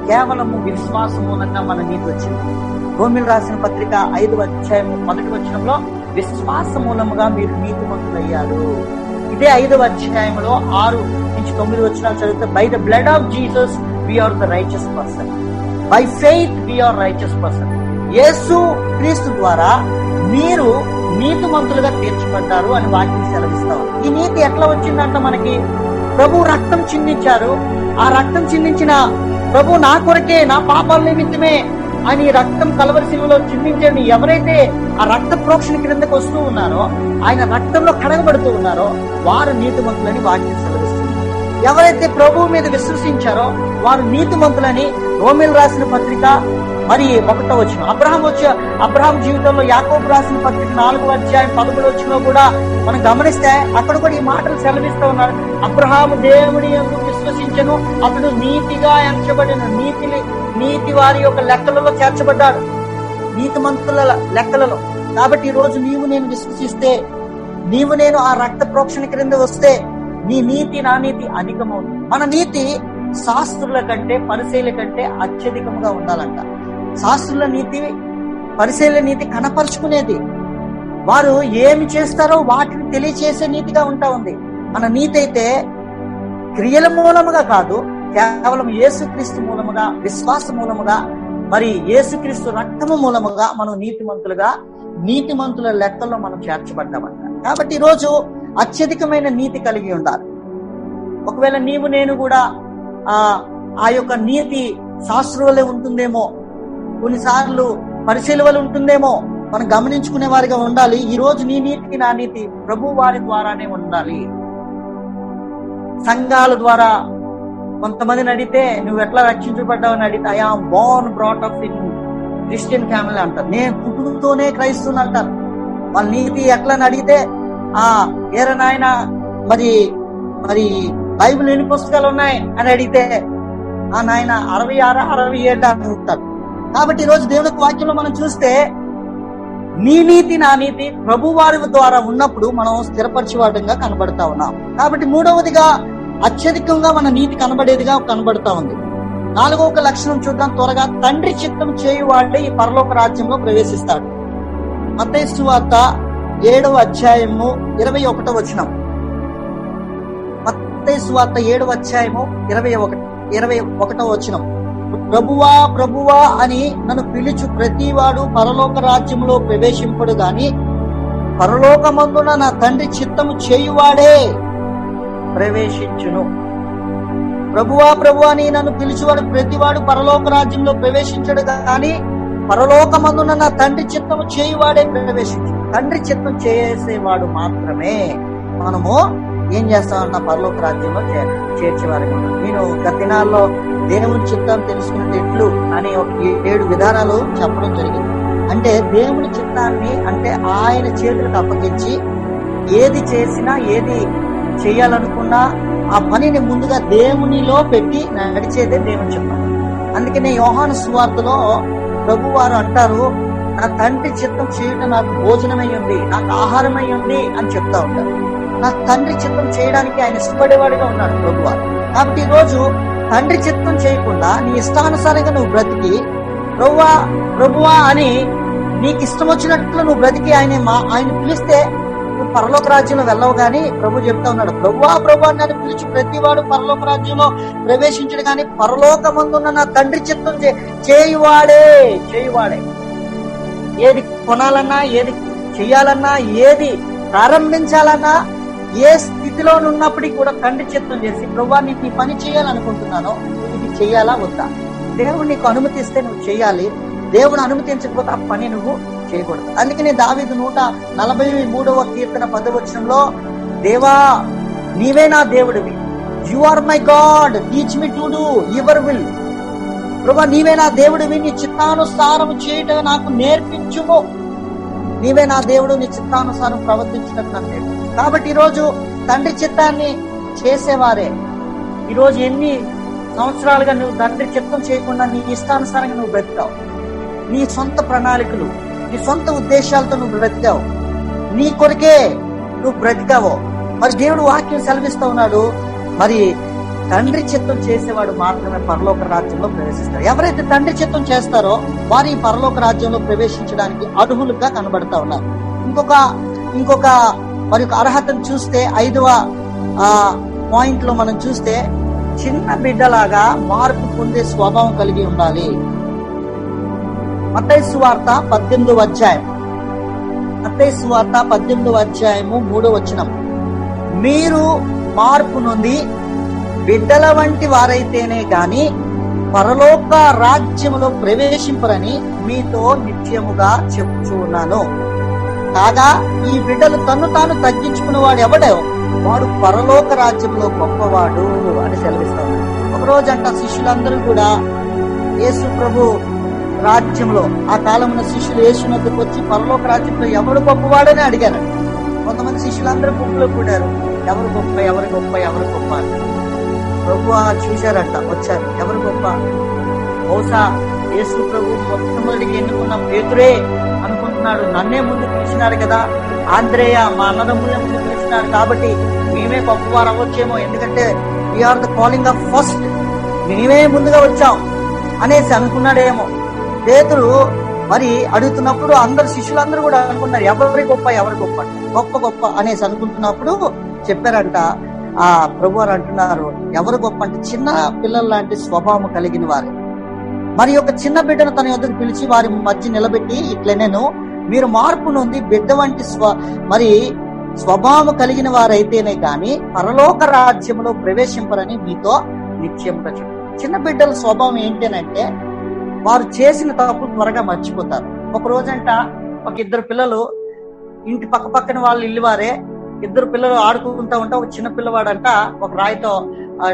కేవలము విశ్వాసం మూలంగా మన నీతి వచ్చింది. రోమిలు రాసిన పత్రిక 5వ అధ్యాయం 1వ వచనంలో విశ్వాస మూలముగా మీరు నీతిమంతులయ్యారు. ఇదే 5వ అధ్యాయంలో 6 నుంచి 9 వచనాలు చదివితే, by the blood of Jesus we are the righteous person, by faith we are righteous person. Yesu Kristu ద్వారా మీరు నీతిమంతులుగా తీర్చబడ్డారు అని వాక్యం సెలవిస్తాం. ఈ నీతి ఎట్లా వచ్చిందంట? మనకి ప్రభు రక్తం చిందించారు. ఆ రక్తం చిందించిన ప్రభు నా కొరకే, నా పాపాల నిమిత్తమే అని రక్తం కలవరి శిలువలో చిందించండి. ఎవరైతే ఆ రక్త ప్రోక్షణ క్రిందకు వస్తూ ఉన్నారో, ఆయన రక్తంలో కడగబడుతూ ఉన్నారో వారు నీతిమంతులని వాక్యం సెలవిస్తుంది. ఎవరైతే ప్రభువు మీద విశ్వసించారో వారు నీతిమంతులని రోమీయులకు రాసిన పత్రిక మరి 1వ వచనం. అబ్రహాం జీవితంలో యాకోబు రాసిన పత్రిక 4వ అధ్యాయం 11వ వచనంలో కూడా మనం గమనిస్తే అక్కడ కూడా ఈ మాటలు సెలవిస్తూ ఉన్నారు. అబ్రహాము దేవుని యందు విశ్వసించెను, అతడు నీతిగా ఎంచబడిన, నీతి వారి యొక్క లెక్కలలో చేర్చబడ్డాడు, నీతిమంతుల లెక్కలలో. కాబట్టి ఈ రోజు నీవు నేను విశ్వసిస్తే, నీవు నేను ఆ రక్త ప్రోక్షణ క్రింద వస్తే నీ నీతి నా నీతి అధికమవుతుంది. మన నీతి శాస్త్రుల కంటే పరిసయ్యుల కంటే అత్యధికంగా ఉండాలంట. శాస్త్రుల నీతి పరిసయ్యుల నీతి కనపరుచుకునేది, వారు ఏమి చేస్తారో వాటిని తెలియచేసే నీతిగా ఉంటా ఉంది. మన నీతి అయితే క్రియల మూలముగా కాదు, కేవలం యేసుక్రీస్తు మూలముగా, విశ్వాస మూలముగా, మరి యేసుక్రీస్తు రక్తము మూలముగా మనం నీతిమంతుల లెక్కల్లో మనం చేర్చబడ్డామంట. కాబట్టి ఈరోజు అత్యధికమైన నీతి కలిగి ఉండాలి. ఒకవేళ నీవు నేను కూడా ఆ యొక్క నీతి శాస్త్రం వల్లే ఉంటుందేమో, కొన్నిసార్లు పరిశీలన వల్ల ఉంటుందేమో, మనం గమనించుకునే వారిగా ఉండాలి. ఈ రోజు నీ నీతికి నా నీతి ప్రభు వారి ద్వారానే ఉండాలి. సంఘాల ద్వారా కొంతమందిని అడిగితే నువ్వు ఎట్లా రక్షించబడ్డావు అని అడిగితే, I am born brought up in Christian family అంటారు. నేను పుట్టుకతోనే క్రైస్తవుని అంటారు. వాళ్ళ నీతి ఎట్లా అని అడిగితే, ఏర నాయన మరి బైబిల్ ఎన్ని పుస్తకాలు ఉన్నాయి అని అడిగితే, నాయన 66 67 అనుకుంటారు. కాబట్టి ఈ రోజు దేవుని వాక్యంలో మనం చూస్తే నీ నీతి నా నీతి ప్రభు వారి ద్వారా ఉన్నప్పుడు మనం స్థిరపరిచేవాడంగా కనబడతా ఉన్నాం. కాబట్టి 3వదిగా అత్యధికంగా మన నీతి కనబడతా ఉంది. 4వ లక్షణం చూద్దాం త్వరగా. తండ్రి చిత్తం చేయువాడే ఈ పరలోక రాజ్యంలో ప్రవేశిస్తాడు. మత్తయి సువార్త 7వ అధ్యాయము 21వ వచనం. మత్తయి సువార్త 7వ అధ్యాయము 21వ వచనం. ప్రభువా అని నన్ను పిలుచు ప్రతివాడు పరలోక రాజ్యంలో ప్రవేశింపడు గాని పరలోకమందున నా తండ్రి చిత్తము చేయువాడే ప్రవేశించును. ప్రభువా అని నన్ను పిలిచేవాడు ప్రతివాడు పరలోక రాజ్యంలో ప్రవేశించడు కానీ పరలోకమందున నా తండ్రి చిత్తము చేయువాడే ప్రవేశించు. తండ్రి చిత్తం చేసేవాడు మాత్రమే మనము ఏం చేస్తామన్న పరలోక రాజ్యంలో చేర్చేవారు. నేను గత దినాల్లో దేవుని చిత్తం తెలుసుకునే ఎట్లు అనే ఒక 7 విధానాలు చెప్పడం జరిగింది. అంటే దేవుని చిత్తాన్ని అంటే ఆయన చేతులకు అప్పగించి ఏది చేసినా, ఏది చేయాలనుకున్నా ఆ పనిని ముందుగా దేవునిలో పెట్టి నడిచేదే దేవుని చిత్తం. అందుకనే యోహాను సువార్తలో ప్రభు వారు అంటారు, నా తండ్రి చిత్తం చేయటం నాకు భోజనమై ఉంది, నాకు ఆహారమై ఉంది అని చెప్తా ఉంటారు. నా తండ్రి చిత్తం చేయడానికి ఆయన ఇష్టపడేవాడిగా ఉన్నాడు ప్రభువారు. కాబట్టి ఈ రోజు తండ్రి చిత్తం చేయకుండా నీ ఇష్టానుసారంగా నువ్వు బ్రతికి ప్రభువా అని నీకు ఇష్టం వచ్చినట్లు నువ్వు బ్రతికి ఆయన పిలిస్తే నువ్వు పరలోక రాజ్యంలో వెళ్ళవు. గాని ప్రభు చెప్తా ఉన్నాడు, ప్రభువా అని పిలిచి ప్రతివాడు పరలోక రాజ్యంలో ప్రవేశించడు గాని పరలోకమందున్న నా తండ్రి చిత్తం చేయువాడే. ఏది కొనాలన్నా, ఏది చెయ్యాలన్నా, ఏది ప్రారంభించాలన్నా, ఏ స్థితిలో ఉన్నప్పటికీ కూడా తండ్రి చిత్తం చేసి, ప్రభువా నీకు ఈ పని చేయాలనుకుంటున్నాను, ఇది చెయ్యాలా వద్దా? దేవుడు నీకు అనుమతిస్తే నువ్వు చేయాలి, దేవుడు అనుమతించకపోతే ఆ పని నువ్వు చేయకూడదు. అందుకని దావీదు 143వ కీర్తన 10వ వచనంలో, దేవా నీవే నా దేవుడివి, you are my God, teach me to do your will. ప్రభువా నీవే నా దేవుడివి, నీ చిత్తానుసారం చేయటం నాకు నేర్పించుము. నీవే నా దేవుడు, నీ చిత్తానుసారం ప్రవర్తించడం నాకు నేర్పించు. కాబట్టి ఈరోజు తండ్రి చిత్తాన్ని చేసేవారే. ఈరోజు ఎన్ని సంవత్సరాలుగా నువ్వు తండ్రి చిత్తం చేయకుండా నీ ఇష్టానుసారంగా నువ్వు బ్రతికావు, నీ సొంత ప్రణాళికలు, నీ సొంత ఉద్దేశాలతో నువ్వు బ్రతికావు, నీ కొరకే నువ్వు బ్రతికావో. మరి దేవుడు వాక్యం సెలవిస్తూ ఉన్నాడు, మరి తండ్రి చిత్తం చేసేవాడు మాత్రమే పరలోక రాజ్యంలో ప్రవేశిస్తారు. ఎవరైతే తండ్రి చిత్తం చేస్తారో వారు ఈ పరలోక రాజ్యంలో ప్రవేశించడానికి అర్హులుగా కనబడతా ఉన్నారు. ఇంకొక మరి అర్హతను చూస్తే 5వ పాయింట్ లో మనం చూస్తే చిన్న బిడ్డలాగా మార్పు పొందే స్వభావం కలిగి ఉండాలి. మత్తయి సువార్త 18వ అధ్యాయం, మత్తయి సువార్త 18వ అధ్యాయము 3వ వచనం, మీరు మార్పు నొంది బిడ్డల వంటి వారైతేనే గాని పరలోక రాజ్యములో ప్రవేశింపరని మీతో నిత్యముగా చెప్పుచున్నాను. కాగా ఈ బిడ్డలు తన్ను తాను తగ్గించుకున్న వాడు ఎవడో వాడు పరలోక రాజ్యంలో గొప్పవాడు అని సెలవిస్తాడు. ఒకరోజు అంట శిష్యులందరూ కూడా యేసు ప్రభు రాజ్యంలో, ఆ కాలమున శిష్యులు యేసునొద్దకు వచ్చి పరలోక రాజ్యంలో ఎవరు గొప్పవాడని అడిగారు. కొంతమంది శిష్యులందరూ గుంపులో కూడారు, ఎవరు గొప్ప ఎవరు గొప్ప ఎవరు గొప్ప అని. ప్రభు చూశారంట, వచ్చారు, ఎవరు గొప్ప? బహుశా యేసు ప్రభు మొట్టమొదటికి ఎన్నుకున్న పేతురే అనుకుంటున్నాడు. నన్నే ముందు పిలిచినాడు కదా, ఆంద్రేయ మా అన్నదమ్ములే ముందు పిలిచినాడు కాబట్టి మేమే గొప్పవారు అవ్వచ్చేమో, ఎందుకంటే we are the calling of first, మేమే ముందుగా వచ్చాం అనేసి అనుకున్నాడేమో. పేతురు మరి అడుగుతున్నప్పుడు అందరు శిష్యులందరూ కూడా అనుకున్నారు ఎవరి గొప్ప ఎవరి గొప్ప గొప్ప గొప్ప అనేసి అనుకుంటున్నప్పుడు చెప్పారంట, ఆ ప్రభు వారు అంటున్నారు ఎవరు గొప్ప అంటే చిన్న పిల్లల లాంటి స్వభావం కలిగిన వారు. మరి ఒక చిన్న బిడ్డను తన యొద్దకు పిలిచి వారి మధ్య నిలబెట్టి ఇట్లనేను, మీరు మార్పు నొంది బిడ్డ వంటి మరి స్వభావం కలిగిన వారైతేనే గాని పరలోక రాజ్యంలో ప్రవేశింపరని మీతో నిశ్చయంగా చెప్పారు. చిన్న బిడ్డల స్వభావం ఏంటంటే వారు చేసిన తప్పు త్వరగా మర్చిపోతారు. ఒక రోజంట ఒక ఇద్దరు పిల్లలు, ఇంటి పక్క పక్కన వాళ్ళు ఇల్లు వారే, ఇద్దరు పిల్లలు ఆడుకుంటా ఉంటే ఒక చిన్న పిల్లవాడంట ఒక రాయితో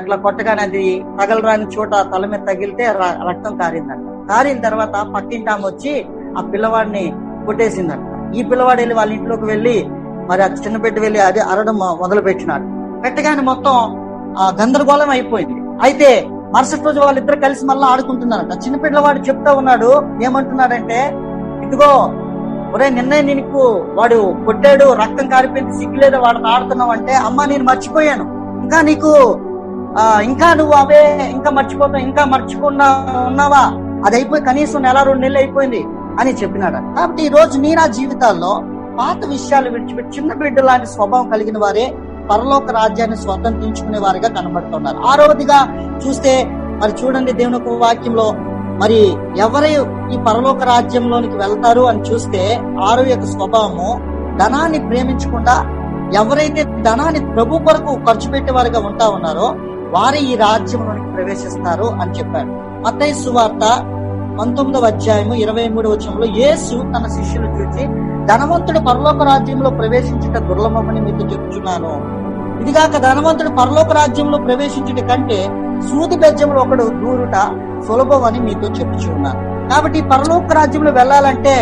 ఇట్లా కొట్టగానే అది తగలరాని చోట తల మీద తగిలితే రక్తం కారిందంట. కారిన తర్వాత పక్కింటి ఆమె వచ్చి ఆ పిల్లవాడిని కొట్టేసిందంట. ఈ పిల్లవాడు వెళ్ళి వాళ్ళ ఇంట్లోకి వెళ్ళి మరి ఆ చిన్న బిడ్డ వెళ్ళి అది అరడం మొదలు పెట్టినాడు. పెట్టగానే మొత్తం గందరగోళం అయిపోయింది. అయితే మరుసటి రోజు వాళ్ళిద్దరు కలిసి మళ్ళీ ఆడుకుంటున్నారంట. చిన్న పిల్లవాడు చెప్తా ఉన్నాడు, ఏమంటున్నాడంటే, ఇదిగో ఒరే నిన్నే నీకు వాడు కొట్టాడు, రక్తం కారిపోయింది, సిగ్గులేదో వాడిని ఆడుతున్నావు అంటే, అమ్మ నేను మర్చిపోయాను, ఇంకా నువ్వు అవే ఇంకా మర్చిపోతావు, ఇంకా మర్చిపోకుండా ఉన్నావా, అది అయిపోయి కనీసం 1-2 నెలలు అయిపోయింది అని చెప్పినాడు. కాబట్టి ఈ రోజు నీ నా జీవితాల్లో పాత విషయాలు విడిచిపెట్టి చిన్న బిడ్డ లాంటి స్వభావం కలిగిన వారే పరలోక రాజ్యాన్ని స్వతంత్రించుకునే వారిగా కనబడుతున్నారు. 6వదిగా చూస్తే మరి చూడండి దేవుని యొక్క వాక్యంలో మరి ఎవరు ఈ పరలోక రాజ్యంలోనికి వెళ్తారు అని చూస్తే 6వ యొక్క స్వభావము ధనాన్ని ప్రేమించకుండా ఎవరైతే ధనాన్ని ప్రభు కొరకు ఖర్చు పెట్టే వారిగా ఉంటా ఉన్నారో వారే ఈ రాజ్యంలోనికి ప్రవేశిస్తారు అని చెప్పాడు. మత్తయి సువార్త 19వ అధ్యాయము 23వ వచనంలో యేసు తన శిష్యులు చూసి ధనవంతుడు పరలోక రాజ్యంలో ప్రవేశించుట దుర్లభమని మీతో చెప్తున్నాను. ఇదిగాక ధనవంతుడు పరలోక రాజ్యంలో ప్రవేశించుట కంటే సూది బెజ్జంలో ఒకడు దూరుట సులభం అని మీతో చెప్పుచున్నాను. కాబట్టి పరలోక రాజ్యంలో వెళ్ళాలంటే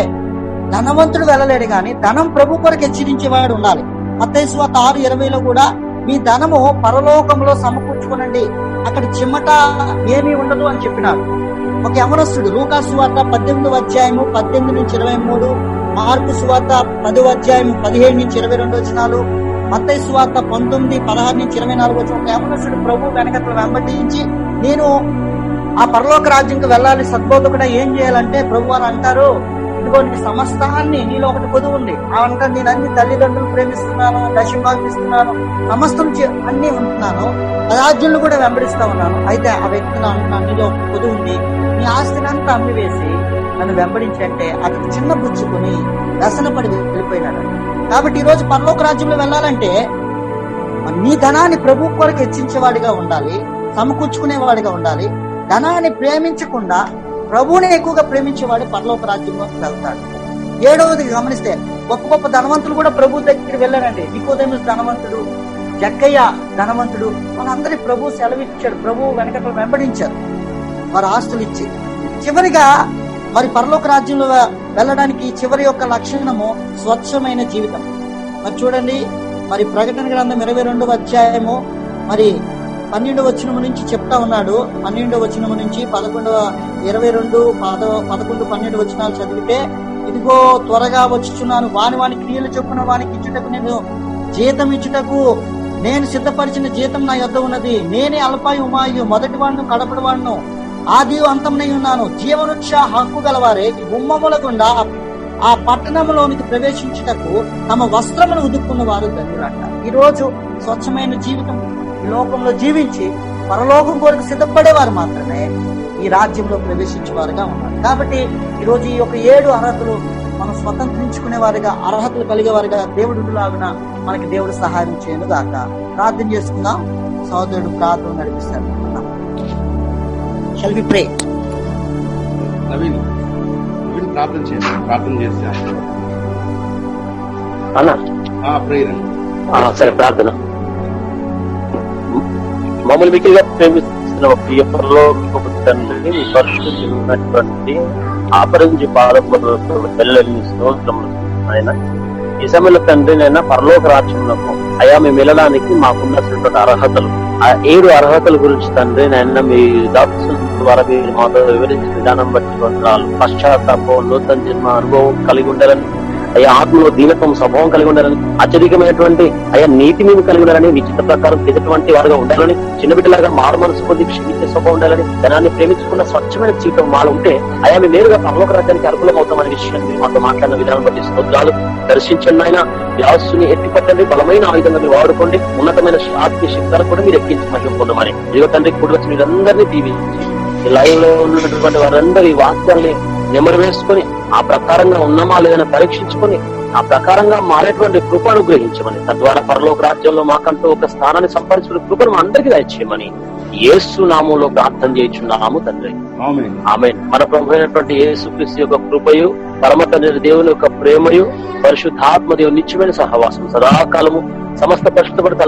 ధనవంతుడు వెళ్ళలేడు గాని ధనం ప్రభు కొరకు హెచ్చరించేవాడు ఉండాలి. మత్తయి సువార్త 6:20లో కూడా మీ ధనము పరలోకంలో సమకూర్చుకోనండి, అక్కడ చిమ్మట ఏమీ ఉండదు అని చెప్పినాడు. ఒక యవనస్తుడు లూకా సువార్త 18వ అధ్యాయము 18 నుంచి 23, మార్కు సువార్త 10వ అధ్యాయం 17 నుంచి 22 వచనాలు, మత్తయి సువార్త 19, 16 నుంచి 24 వచనం. ఒక యవనస్తుడు ప్రభు వెనకతలు వెంబడించి నేను ఆ పరలోక రాజ్యంకి వెళ్ళాలి, సద్బోధకుడా ఏం చేయాలంటే ప్రభు అని అంటారు, ఇదిగో నీ సమస్తాన్ని నీలో ఒకటి పొదువు ఉంది, అంటే నేను అన్ని తల్లిదండ్రులు ప్రేమిస్తున్నాను, దశభాగం ఇస్తున్నాను, సమస్తం అన్ని ఉంటున్నాను, రాజ్యంలో కూడా వెంబడిస్తా ఉన్నాను. అయితే ఆ వ్యక్తిని అంటున్నాను, నీలో ఒక పొదువు ఉంది, నీ ఆస్తిని అంతా అమ్మివేసి నన్ను వెంబడించంటే అతను చిన్న బుచ్చుకుని వ్యసనపడి వెళ్ళిపోయినాడు. కాబట్టి ఈ రోజు పరలోక రాజ్యంలో వెళ్ళాలంటే నీ ధనాన్ని ప్రభు కొరకు హెచ్చించేవాడిగా ఉండాలి, సమకూర్చుకునేవాడిగా ఉండాలి. ధనాన్ని ప్రేమించకుండా ప్రభువుని ఎక్కువగా ప్రేమించేవాడు పరలోక రాజ్యంలోకి వెళ్తాడు. 7వది గమనిస్తే గొప్ప గొప్ప ధనవంతులు కూడా ప్రభు దగ్గరికి వెళ్ళారండి. నికోదేముస్ ధనవంతుడు, జక్కయ్య ధనవంతుడు, వాళ్ళందరి ప్రభు సెలవిచ్చాడు, ప్రభు వెనకట్లు వెంబడించారు వారు ఆస్తులు ఇచ్చి. చివరిగా మరి పరలోక రాజ్యంలో వెళ్ళడానికి చివరి యొక్క లక్షణము స్వచ్ఛమైన జీవితం. మరి చూడండి, మరి ప్రకటన గ్రంథం 22వ అధ్యాయము మరి 12వ వచనం నుంచి చెప్తా ఉన్నాడు. 12వ వచనం నుంచి 22, 11, 12 వచనాలు చదివితే, ఇదిగో త్వరగా వచ్చుచున్నాను, వాని క్రియలు చొప్పున వానికి ఇచ్చుటకు నేను జీతం ఇచ్చుటకు నేను సిద్ధపరిచిన జీతం నా యొద్ద ఉన్నది. నేనే అల్పాయు ఉమాయు, మొదటి వాడును కడపటి వాడును, ఆదియు అంతమునై ఉన్నాను. జీవవృక్ష హక్కు గలవారే ఈ గుమ్మముల గుండా ఆ పట్టణంలోనికి ప్రవేశించుటకు తమ వస్త్రమును ఉదుక్కున్న వారు ధన్యులంట. ఈ రోజు స్వచ్ఛమైన జీవితం ఈ లోకంలో జీవించి పరలోకం కొరకు సిద్ధపడేవారు మాత్రమే ఈ రాజ్యంలో ప్రవేశించేవారుగా ఉన్నారు. కాబట్టి ఈ రోజు ఈ యొక్క 7 అర్హతలు మనం స్వతంత్రించుకునే వారిగా, అర్హతలు కలిగే వారిగా దేవుడు లాగున మనకి దేవుడు సహాయం చేయను గాక. ప్రార్థన చేసుకుందాం. సహోదరుడు ప్రార్థన నడిపిస్తాడు. Shall we pray? నవీన్ ప్రార్థన చేశాను అన్నా. ప్రేయర్ సరే, ప్రార్థన. మమ్మల్ని మిక్కిలిగా ప్రేమిస్తున్న ప్రియ పరలోకపు తండ్రిని, మీ పరిశుద్ధమైనటువంటి ఆపరించి పాదములు వెళ్ళని స్తోత్రములు ఆయన. ఈ సమయంలో తండ్రినైనా పరలోక రాజ్యంలో అయా మేము వెళ్ళడానికి మాకున్నటువంటి అర్హతలు, ఆ 7 అర్హతల గురించి తండ్రి నైనా మీ దాసుల ద్వారా మీరు మాతో వివరించిన విధానం బట్టి వందనాలు. పశ్చాత్తాపం, నూతన జన్మ అనుభవం కలిగి ఉండాలని, అయ్యా ఆత్మలో దీనత్వం స్వభావం కలిగి ఉండాలని, అత్యధికమైనటువంటి అయ్యా నీతి మేము కలిగి ఉండాలని, మీ చిత్త ప్రకారం ఎదుటి వారుగా ఉండాలని, చిన్న బిడ్డలాగా మారు మనసు పొంది క్షమించే స్వభావం ఉండాలని, ధనాన్ని ప్రేమించుకున్న స్వచ్ఛమైన జీవితం మాలో ఉంటే అయా మేము నేరుగా పరలోక రాజ్యానికి అనుకూలం అవుతామనే విషయాన్ని మీరు మాతో మాట్లాడిన విధానం బట్టి స్తోత్రాలు. దర్శించండి ఆయన. వ్యాసుని ఎత్తిపట్టండి, బలమైన ఆయుధంగా మీరు వాడుకోండి. ఉన్నతమైన ఆత్మీయ శక్తులను కూడా మీరు ఎక్కించి మహిళ పొందమని జీవ తండ్రి కూడా వచ్చి మీరందరినీ దీవించి ఈ లైవ్ లో ఉన్నటువంటి వారందరూ ఈ వాక్యాన్ని నెమరు వేసుకొని ఆ ప్రకారంగా ఉన్నామా లేదని పరీక్షించుకొని ఆ ప్రకారంగా మారేటువంటి కృప అనుగ్రహించమని, తద్వారా పరలోక రాజ్యంలో మాకంటూ ఒక స్థానాన్ని సంపాదించుకునే కృపను అందరికీ దయచేయమని యేసు నామంలో ప్రార్థన చేయించున్నాము తండ్రి. ఆమేన్. మన ప్రభు అయినటువంటి యేసుక్రీస్తు యొక్క కృపయు, పరమ తండ్రి దేవుని యొక్క ప్రేమయు, పరిశుద్ధాత్మ దేవుని నిత్యమైన సహవాసం సదాకాలము సమస్త పరిశుద్ధపడి